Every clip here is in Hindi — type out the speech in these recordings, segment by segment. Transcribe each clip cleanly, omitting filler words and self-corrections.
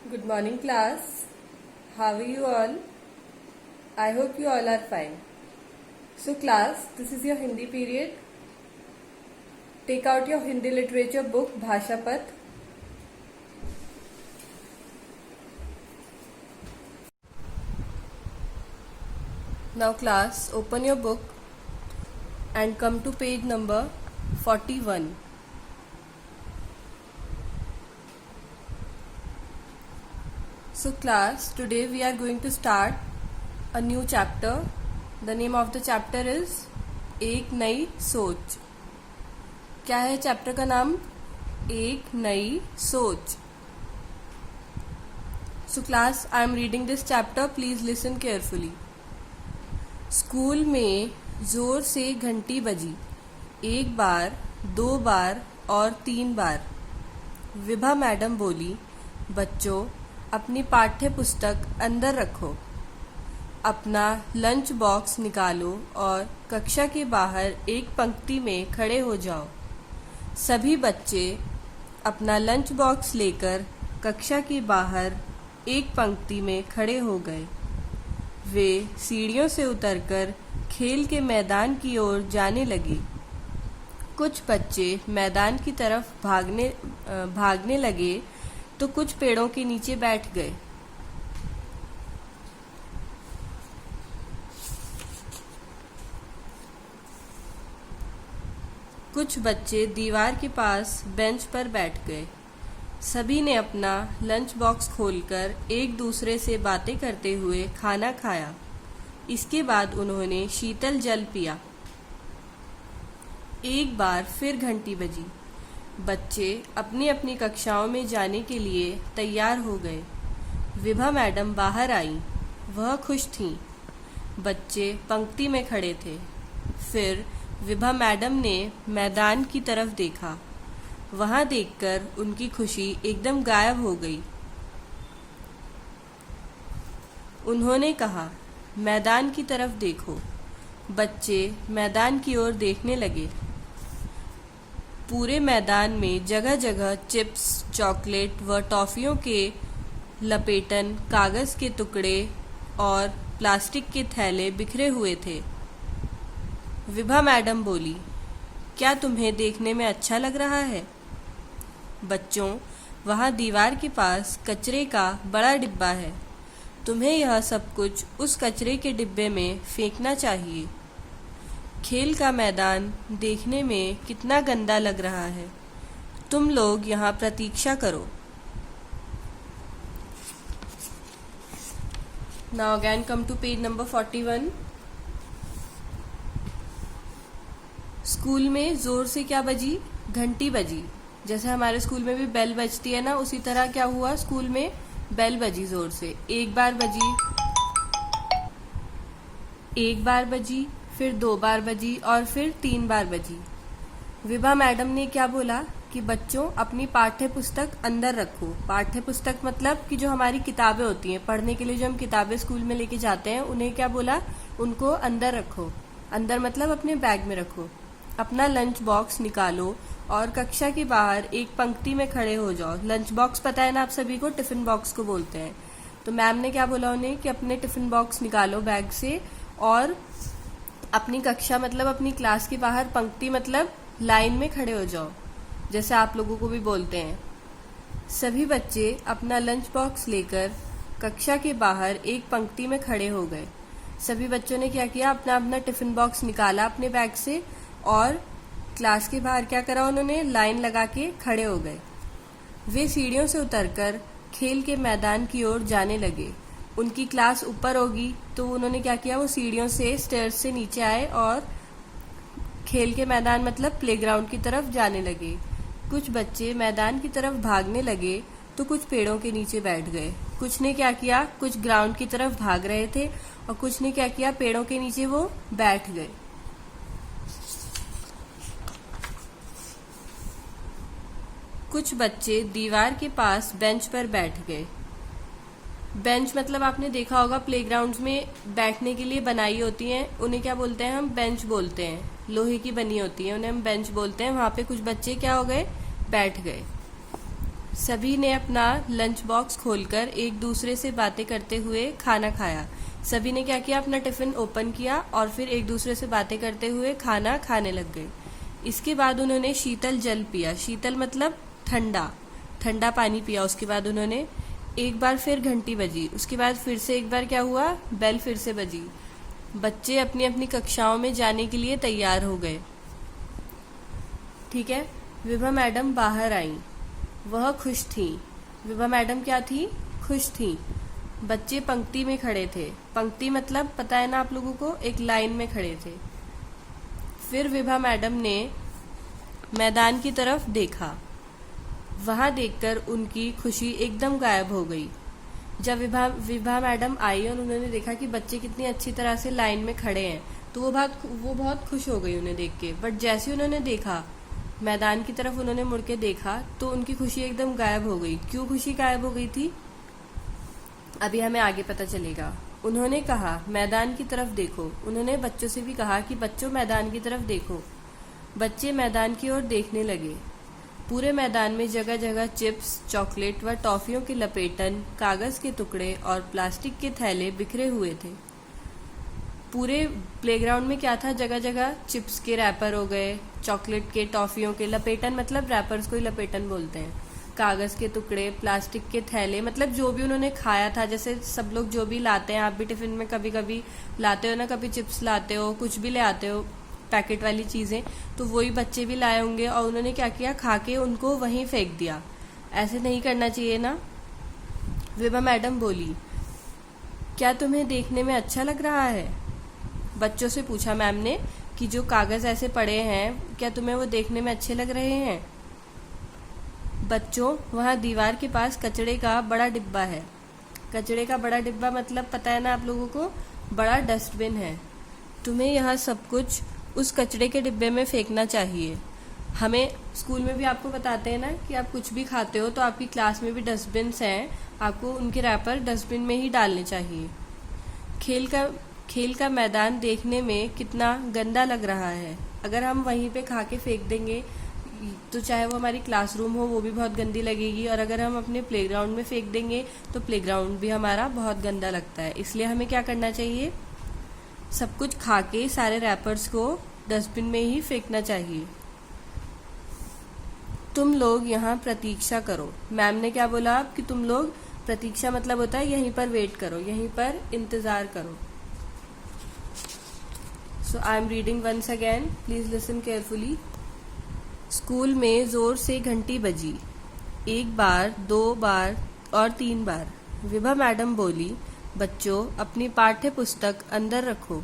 Good morning, class. How are you all? I hope you all are fine. So, class, this is your Hindi period. Take out your Hindi literature book, Bhashapat. Now, class, open your book and come to page number 41. So class, today we are going to start a new chapter. The name of the chapter is एक नई सोच. क्या है चैप्टर का नाम? एक नई सोच. So class, I am reading this chapter. Please listen carefully. School में जोर से घंटी बजी. एक बार, दो बार और तीन बार. विभा मैडम बोली, बच्चों अपनी पाठ्य पुस्तक अंदर रखो, अपना लंच बॉक्स निकालो और कक्षा के बाहर एक पंक्ति में खड़े हो जाओ. सभी बच्चे अपना लंच बॉक्स लेकर कक्षा के बाहर एक पंक्ति में खड़े हो गए. वे सीढ़ियों से उतरकर खेल के मैदान की ओर जाने लगे. कुछ बच्चे मैदान की तरफ भागने लगे तो कुछ पेड़ों के नीचे बैठ गए. कुछ बच्चे दीवार के पास बेंच पर बैठ गए. सभी ने अपना लंच बॉक्स खोलकर एक दूसरे से बातें करते हुए खाना खाया. इसके बाद उन्होंने शीतल जल पिया. एक बार फिर घंटी बजी. बच्चे अपनी अपनी कक्षाओं में जाने के लिए तैयार हो गए. विभा मैडम बाहर आईं. वह खुश थीं. बच्चे पंक्ति में खड़े थे. फिर विभा मैडम ने मैदान की तरफ देखा. वहां देखकर उनकी खुशी एकदम गायब हो गई. उन्होंने कहा, मैदान की तरफ देखो. बच्चे मैदान की ओर देखने लगे. पूरे मैदान में जगह जगह चिप्स, चॉकलेट व टॉफियों के लपेटन, कागज के टुकड़े और प्लास्टिक के थैले बिखरे हुए थे. विभा मैडम बोली, क्या तुम्हें देखने में अच्छा लग रहा है? बच्चों, वहाँ दीवार के पास कचरे का बड़ा डिब्बा है. तुम्हें यह सब कुछ उस कचरे के डिब्बे में फेंकना चाहिए. खेल का मैदान देखने में कितना गंदा लग रहा है. तुम लोग यहाँ प्रतीक्षा करो. Now again come to page number 41. School में जोर से क्या बजी? घंटी बजी. जैसे हमारे स्कूल में भी बेल बजती है ना, उसी तरह क्या हुआ, स्कूल में बेल बजी जोर से. एक बार बजी, फिर दो बार बजी और फिर तीन बार बजी. विभा मैडम ने क्या बोला कि बच्चों अपनी पाठ्य पुस्तक अंदर रखो. पाठ्य पुस्तक मतलब कि जो हमारी किताबें होती हैं, पढ़ने के लिए जो हम किताबें स्कूल में लेके जाते हैं, उन्हें क्या बोला, उनको अंदर रखो. अंदर मतलब अपने बैग में रखो. अपना लंच बॉक्स निकालो और कक्षा के बाहर एक पंक्ति में खड़े हो जाओ. लंच बॉक्स पता है ना आप सभी को, टिफिन बॉक्स को बोलते हैं. तो मैम ने क्या बोला उन्हें कि अपने टिफिन बॉक्स निकालो बैग से और अपनी कक्षा मतलब अपनी क्लास के बाहर पंक्ति मतलब लाइन में खड़े हो जाओ, जैसे आप लोगों को भी बोलते हैं. सभी बच्चे अपना लंच बॉक्स लेकर कक्षा के बाहर एक पंक्ति में खड़े हो गए. सभी बच्चों ने क्या किया, अपना अपना टिफिन बॉक्स निकाला अपने बैग से और क्लास के बाहर क्या करा, उन्होंने लाइन लगा के खड़े हो गए. वे सीढ़ियों से उतरकर खेल के मैदान की ओर जाने लगे. उनकी क्लास ऊपर होगी तो उन्होंने क्या किया, वो सीढ़ियों से स्टेयर्स से नीचे आए और खेल के मैदान मतलब प्लेग्राउंड की तरफ जाने लगे. कुछ बच्चे मैदान की तरफ भागने लगे तो कुछ पेड़ों के नीचे बैठ गए. कुछ ने क्या किया, कुछ ग्राउंड की तरफ भाग रहे थे और कुछ ने क्या किया, पेड़ों के नीचे वो बैठ गए. कुछ बच्चे दीवार के पास बेंच पर बैठ गए. बेंच मतलब आपने देखा होगा प्लेग्राउंड्स में बैठने के लिए बनाई होती हैं, उन्हें क्या बोलते हैं, हम बेंच बोलते हैं. लोहे की बनी होती है, उन्हें हम बेंच बोलते हैं. वहां पे कुछ बच्चे क्या हो गए, बैठ गए. सभी ने अपना लंच बॉक्स खोलकर एक दूसरे से बातें करते हुए खाना खाया। सभी ने क्या किया, अपना टिफिन ओपन किया और फिर एक दूसरे से बातें करते हुए खाना खाने लग गए। इसके बाद उन्होंने शीतल जल पिया। शीतल मतलब ठंडा, ठंडा पानी पिया। उसके बाद उन्होंने एक बार फिर घंटी बजी। उसके बाद फिर से एक बार क्या हुआ, बेल फिर से बजी। बच्चे अपनी अपनी कक्षाओं में जाने के लिए तैयार हो गए। ठीक है। विभा मैडम बाहर आई। वह खुश थी। विभा मैडम क्या थी, खुश थी। बच्चे पंक्ति में खड़े थे। पंक्ति मतलब पता है ना आप लोगों को, एक लाइन में खड़े थे। फिर विभा मैडम ने मैदान की तरफ देखा। वहां देखकर उनकी खुशी एकदम गायब हो गई। जब विभा मैडम आई और उन्होंने देखा कि बच्चे कितनी अच्छी तरह से लाइन में खड़े हैं, तो वो बहुत खुश हो गई उन्हें देख के। बट जैसे उन्होंने देखा, मैदान की तरफ उन्होंने मुड़ के देखा, तो उनकी खुशी एकदम गायब हो गई। क्यों खुशी गायब हो गई थी, अभी हमें आगे पता चलेगा। उन्होंने कहा, मैदान की तरफ देखो। उन्होंने बच्चों से भी कहा कि बच्चों मैदान की तरफ देखो। बच्चे मैदान की ओर देखने लगे। पूरे मैदान में जगह जगह चिप्स, चॉकलेट व टॉफियों के लपेटन, कागज के टुकड़े और प्लास्टिक के थैले बिखरे हुए थे। पूरे प्लेग्राउंड में क्या था, जगह जगह चिप्स के रैपर हो गए, चॉकलेट के, टॉफियों के लपेटन मतलब रैपर्स को ही लपेटन बोलते हैं, कागज के टुकड़े, प्लास्टिक के थैले मतलब जो भी उन्होंने खाया था। जैसे सब लोग जो भी लाते हैं, आप भी टिफिन में कभी कभी लाते हो ना, कभी चिप्स लाते हो, कुछ भी ले आते हो पैकेट वाली चीजें, तो वही बच्चे भी लाए होंगे और उन्होंने क्या किया, खा के उनको वहीं फेंक दिया। ऐसे नहीं करना चाहिए ना। विभा मैडम बोली, क्या तुम्हें देखने में अच्छा लग रहा है? बच्चों से पूछा मैम ने कि जो कागज ऐसे पड़े हैं, क्या तुम्हें वो देखने में अच्छे लग रहे हैं? बच्चों, वहाँ दीवार के पास कचड़े का बड़ा डिब्बा है। कचड़े का बड़ा डिब्बा मतलब पता है ना आप लोगों को, बड़ा डस्टबिन है। तुम्हें यहाँ सब कुछ उस कचड़े के डिब्बे में फेंकना चाहिए। हमें स्कूल में भी आपको बताते हैं ना कि आप कुछ भी खाते हो तो आपकी क्लास में भी डस्टबिन हैं, आपको उनके रैपर डस्टबिन में ही डालने चाहिए। खेल का मैदान देखने में कितना गंदा लग रहा है। अगर हम वहीं पे खा के फेंक देंगे तो चाहे वो हमारी क्लासरूम हो वो भी बहुत गंदी लगेगी, और अगर हम अपने प्लेग्राउंड में फेंक देंगे तो प्लेग्राउंड भी हमारा बहुत गंदा लगता है। इसलिए हमें क्या करना चाहिए, सब कुछ खा के सारे रैपर्स को डस्टबिन में ही फेंकना चाहिए। तुम लोग यहाँ प्रतीक्षा करो। मैम ने क्या बोला कि तुम लोग, प्रतीक्षा मतलब होता है यहीं पर वेट करो, यहीं पर इंतजार करो। So I am reading once again, please listen carefully. School में जोर से घंटी बजी। एक बार, 2 बार और 3 बार। विभा मैडम बोली, बच्चों अपनी पाठ्य पुस्तक अंदर रखो,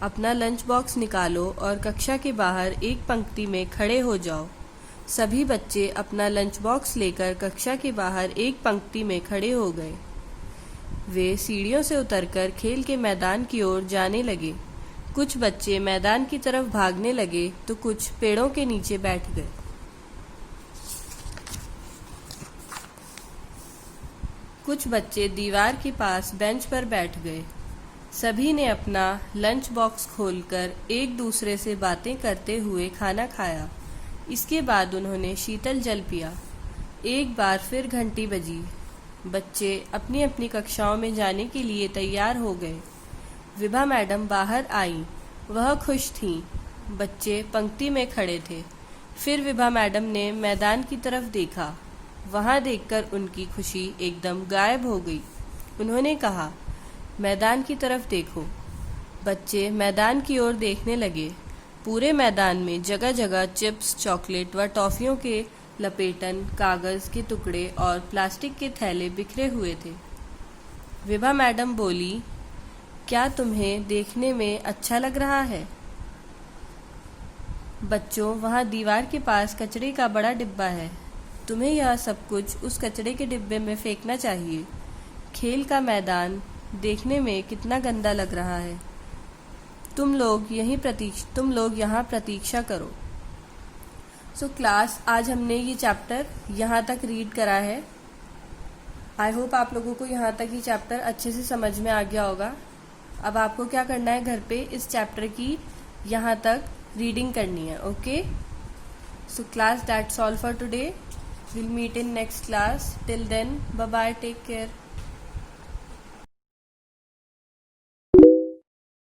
अपना लंच बॉक्स निकालो और कक्षा के बाहर एक पंक्ति में खड़े हो जाओ। सभी बच्चे अपना लंच बॉक्स लेकर कक्षा के बाहर एक पंक्ति में खड़े हो गए। वे सीढ़ियों से उतरकर खेल के मैदान की ओर जाने लगे। कुछ बच्चे मैदान की तरफ भागने लगे तो कुछ पेड़ों के नीचे बैठ गए। कुछ बच्चे दीवार के पास बेंच पर बैठ गए। सभी ने अपना लंच बॉक्स खोलकर एक दूसरे से बातें करते हुए खाना खाया। इसके बाद उन्होंने शीतल जल पिया। एक बार फिर घंटी बजी। बच्चे अपनी अपनी कक्षाओं में जाने के लिए तैयार हो गए। विभा मैडम बाहर आईं। वह खुश थीं। बच्चे पंक्ति में खड़े थे। फिर विभा मैडम ने मैदान की तरफ देखा। वहां देखकर उनकी खुशी एकदम गायब हो गई। उन्होंने कहा, मैदान की तरफ देखो। बच्चे मैदान की ओर देखने लगे। पूरे मैदान में जगह जगह चिप्स, चॉकलेट व टॉफियों के लपेटन, कागज के टुकड़े और प्लास्टिक के थैले बिखरे हुए थे। विभा मैडम बोली, क्या तुम्हें देखने में अच्छा लग रहा है? बच्चों, वहाँ दीवार के पास कचरे का बड़ा डिब्बा है। तुम्हें यह सब कुछ उस कचरे के डिब्बे में फेंकना चाहिए। खेल का मैदान देखने में कितना गंदा लग रहा है। तुम लोग यहाँ प्रतीक्षा करो। सो क्लास, आज हमने ये चैप्टर यहाँ तक रीड करा है। आई होप आप लोगों को यहाँ तक ये चैप्टर अच्छे से समझ में आ गया होगा। अब आपको क्या करना है, घर पे इस चैप्टर की यहाँ तक रीडिंग करनी है। Okay, so class, that's all for today. We'll meet in next class. Till then, bye bye, take care.